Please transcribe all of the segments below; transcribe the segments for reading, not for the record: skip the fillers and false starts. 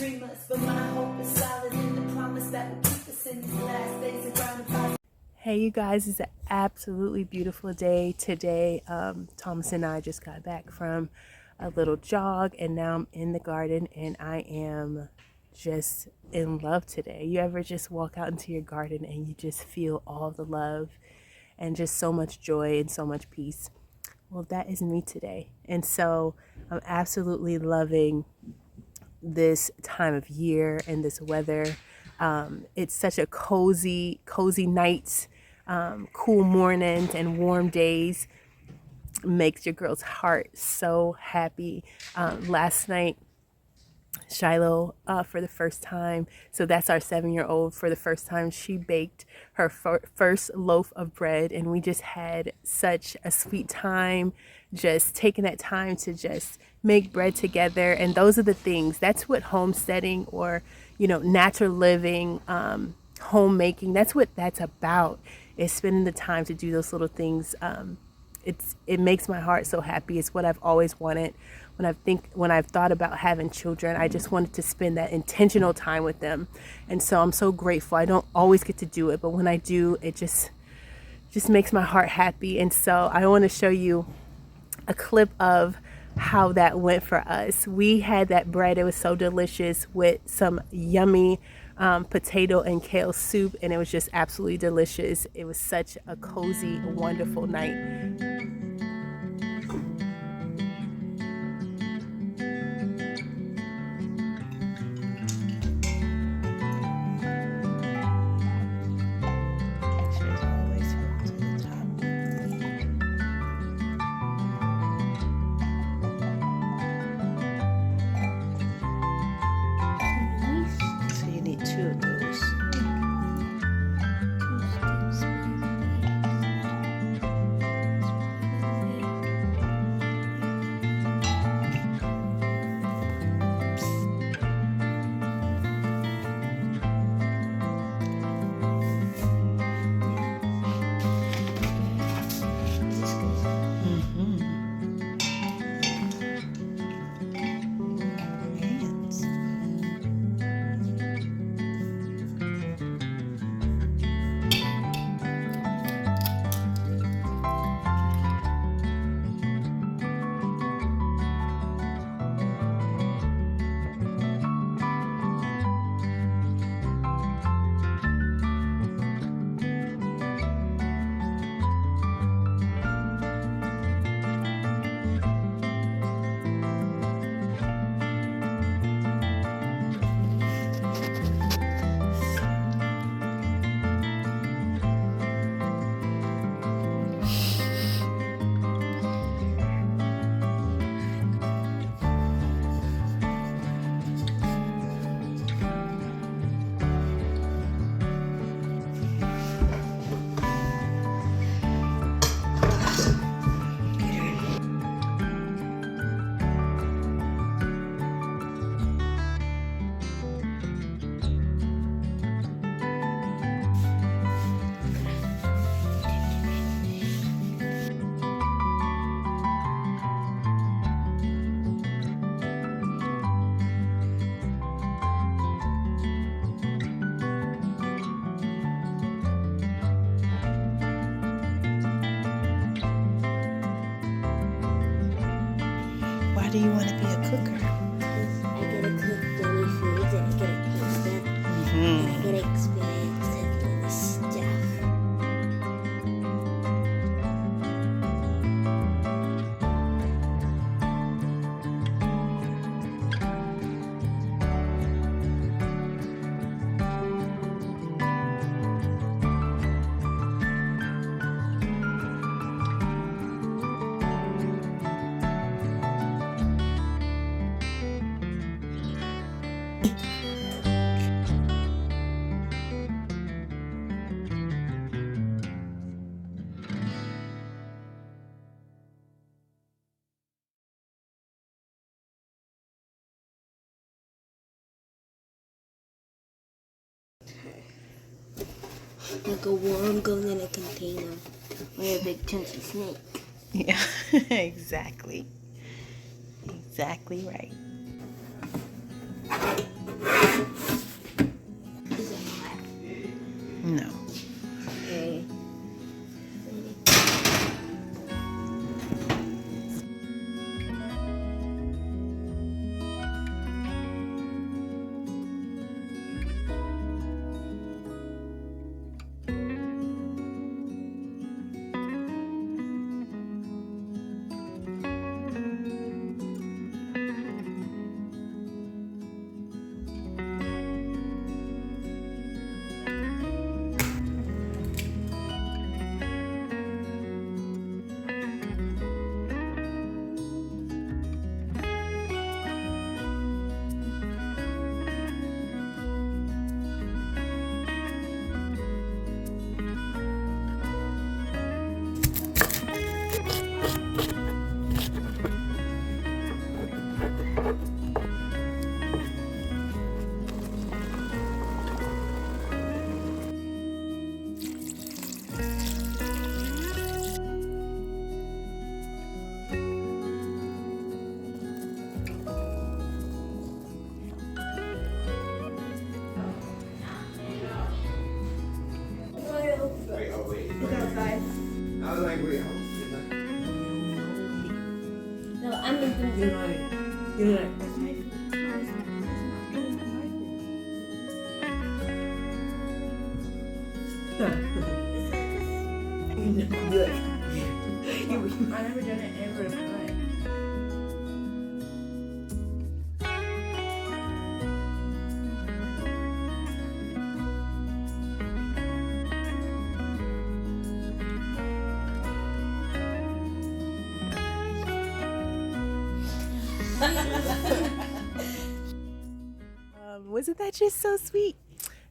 dreamers, but my hope is solid in the promise that will keep us in these last days and grounded by. Hey you guys, it's an absolutely beautiful day today. Thomas and I just got back from a little jog and now I'm in the garden and I am just in love today. You ever just walk out into your garden and you just feel all the love and just so much joy and so much peace? Well, that is me today. And so I'm absolutely loving this time of year and this weather. It's such a cozy night, cool mornings and warm days makes your girl's heart so happy. Last night, Shiloh, for the first time, so that's our 7-year-old, for the first time, she baked her first loaf of bread, and we just had such a sweet time, just taking that time to just make bread together. And those are the things, that's what homesteading or, natural living, homemaking, that's what that's about, is spending the time to do those little things. It makes my heart so happy. It's what I've always wanted. When I've thought about having children, I just wanted to spend that intentional time with them. And so I'm so grateful. I don't always get to do it, but when I do, it just makes my heart happy. And so I want to show you a clip of how that went for us. We had that bread. It was so delicious with some yummy potato and kale soup, and it was just absolutely delicious. It was such a cozy, wonderful night. Why do you want to be a cooker? I get to cook yummy foods and I get to taste them. And I get to experience cooking this stuff. Like a worm going in a container or a big chunky snake. Yeah, exactly. Exactly right. Is it hot? No. Okay. Look outside. No, I'm in I never done it ever in my life. Wasn't that just so sweet?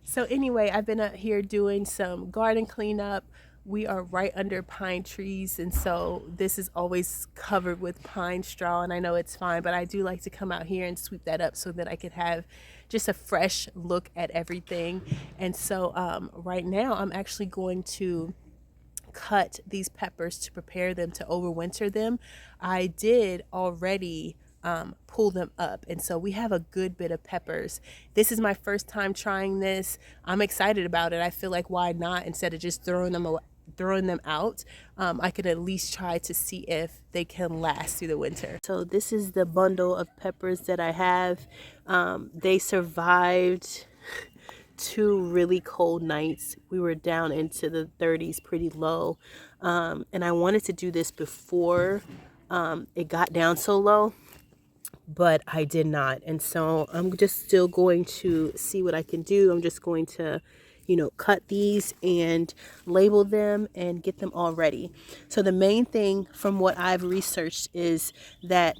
So anyway, I've been out here doing some garden cleanup. We are right under pine trees, and so this is always covered with pine straw, and I know it's fine, but I do like to come out here and sweep that up so that I could have just a fresh look at everything. And so right now I'm actually going to cut these peppers to prepare them to overwinter them. I did already pull them up, and so we have a good bit of peppers. This is my first time trying this. I'm excited about it. I feel like, why not? Instead of just throwing them out, I could at least try to see if they can last through the winter. So this is the bundle of peppers that I have. They survived 2 really cold nights. We were down into the 30s, pretty low, and I wanted to do this before it got down so low, but I did not. And so I'm just still going to see what I can do. I'm just going to, cut these and label them and get them all ready. So the main thing from what I've researched is that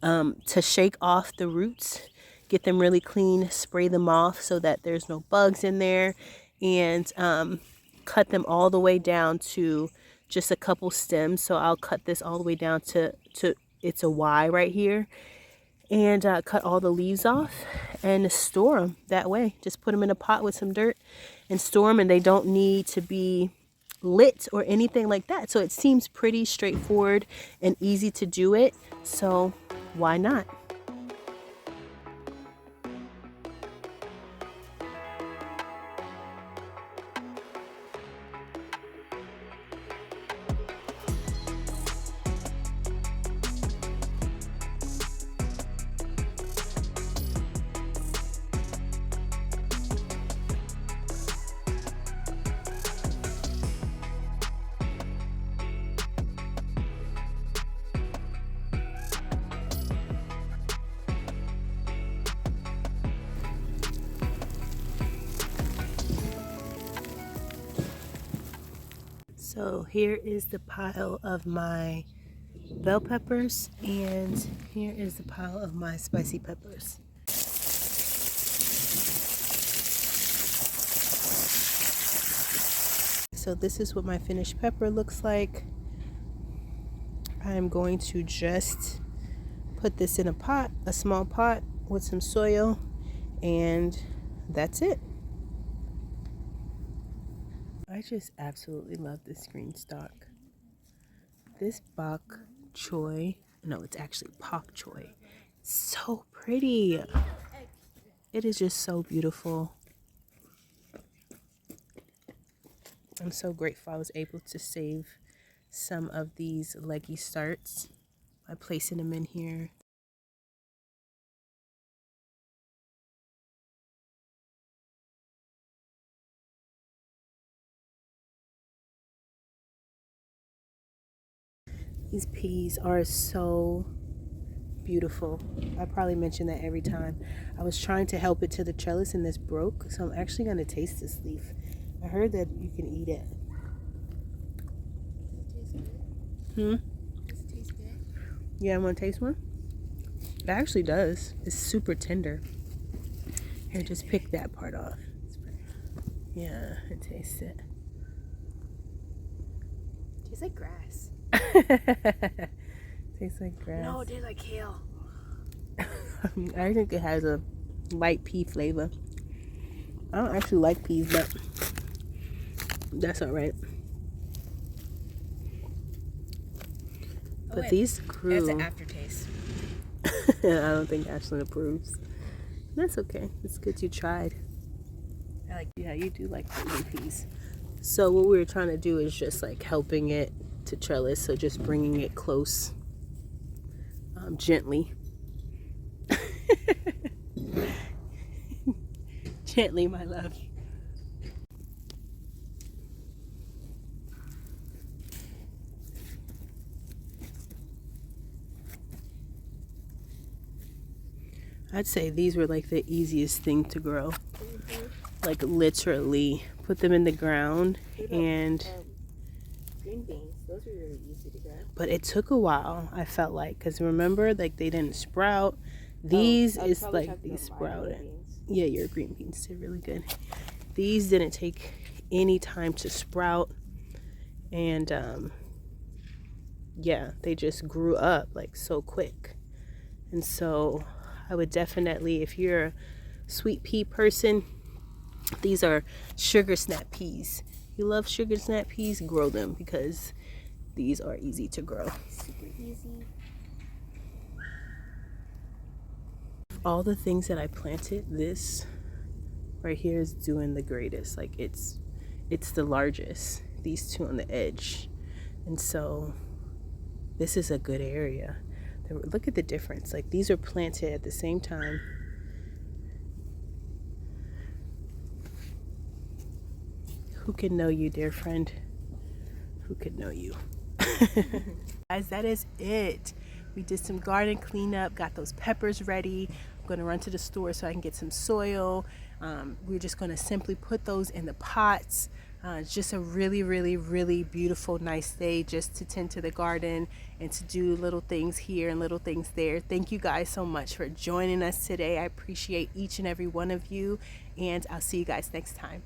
to shake off the roots, get them really clean, spray them off so that there's no bugs in there, and cut them all the way down to just a couple stems. So I'll cut this all the way down to it's a Y right here, and cut all the leaves off and store them that way. Just put them in a pot with some dirt and store them, and they don't need to be lit or anything like that. So it seems pretty straightforward and easy to do it. So why not? So here is the pile of my bell peppers, and here is the pile of my spicy peppers. So this is what my finished pepper looks like. I'm going to just put this in a pot, a small pot with some soil, and that's it. I just absolutely love this green stalk. This bok choy, no, it's actually pak choy. So pretty. It is just so beautiful. I'm so grateful I was able to save some of these leggy starts by placing them in here. These peas are so beautiful. I probably mention that every time. I was trying to help it to the trellis and this broke, so I'm actually going to taste this leaf. I heard that you can eat it. Does it taste good? Yeah, I want to taste one? It actually does. It's super tender. Here, just pick that part off. Yeah, and taste it. Tastes like grass. Tastes like grass. No, it tastes like kale. I think it has a light pea flavor. I don't actually like peas, but that's alright. But these grew. It's an aftertaste. I don't think Ashlyn approves. That's okay. It's good you tried. Yeah, you do like golden peas. So what we were trying to do is just like helping it to trellis, so just bringing it close, gently. Gently, my love. I'd say these were like the easiest thing to grow. Like literally put them in the ground and Green beans. Those are really easy to grow. but it took a while, I felt like, because remember, like they didn't sprout. These is like these sprouted. Yeah, your green beans did really good. These didn't take any time to sprout, and yeah, they just grew up like so quick. And so I would definitely, if you're a sweet pea person, these are sugar snap peas. You love sugar snap peas, grow them, because these are easy to grow. Super easy. All the things that I planted, this right here is doing the greatest. Like it's the largest, these two on the edge. And so this is a good area. Look at the difference. Like these are planted at the same time. Who can know you, dear friend? Who could know you? Guys, that is it. We did some garden cleanup, got those peppers ready. I'm gonna run to the store so I can get some soil. We're just gonna simply put those in the pots. It's just a really, really, really beautiful, nice day just to tend to the garden and to do little things here and little things there. Thank you guys so much for joining us today. I appreciate each and every one of you, and I'll see you guys next time.